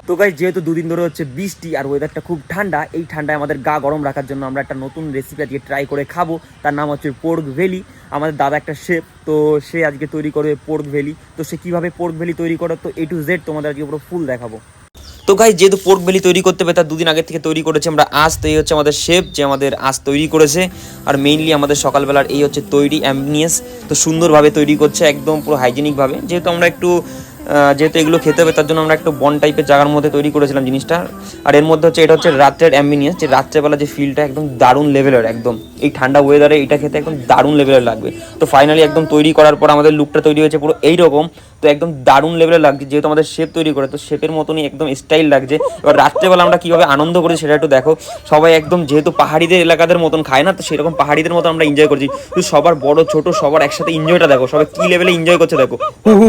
তো গাইস যেহেতু দুদিন ধরে হচ্ছে বৃষ্টি আর ওয়েদারটা খুব ঠান্ডা, এই ঠান্ডায় আমাদের গা গরম রাখার জন্য আমরা একটা নতুন রেসিপি আজকে ট্রাই করে খাবো। তার নাম হচ্ছে পোর্ক ভেলি। আমাদের দাদা একটা শেফ, তো সে আজকে তৈরি করবে পোর্ক ভেলি। তো সে কীভাবে পোর্ক ভেলি তৈরি করে তো A to Z তোমাদের আজকে পুরো ফুল দেখাবো। তো গাইস যেহেতু পোর্ক ভেলি তৈরি করতে হবে, তার দুদিন আগের থেকে তৈরি করেছি আমরা আজ। তো এই হচ্ছে আমাদের শেফ যে আমাদের আজ তৈরি করেছে। আর মেইনলি আমাদের সকালবেলার এই হচ্ছে তৈরি অ্যাম্বিয়েন্স, তো সুন্দরভাবে তৈরি করছে একদম পুরো হাইজেনিকভাবে। যেহেতু আমরা একটু যেহেতু এগুলো খেতে হবে তার জন্য আমরা একটু বন টাইপের জায়গার মধ্যে তৈরি করেছিলাম জিনিসটা। আর এর মধ্যে হচ্ছে এটা হচ্ছে রাত্রের অ্যাম্বিয়েন্স, যে রাত্রেবেলা যে ফিলটা একদম দারুণ লেভেলের, একদম এই ঠান্ডা ওয়েদারে এটা খেতে একদম দারুণ লেভেলের লাগবে। তো ফাইনালি একদম তৈরি করার পর আমাদের লুকটা তৈরি হয়েছে পুরো এইরকম। তো একদম দারুণ লেভেলের লাগছে, যেহেতু আমাদের শেফ তৈরি করে, তো শেফের মতনই একদম স্টাইল লাগছে। এবার রাত্রেবেলা আমরা কীভাবে আনন্দ করেছি সেটা একটু দেখো। সবাই একদম যেহেতু পাহাড়িদের এলাকাদের মতন খায় না, তো সেরকম পাহাড়িদের মতো আমরা এনজয় করছি। তো সবার বড় ছোট সবার একসাথে এনজয়টা দেখো, সবাই কী লেভেলে এনজয় করছে দেখো। হু হু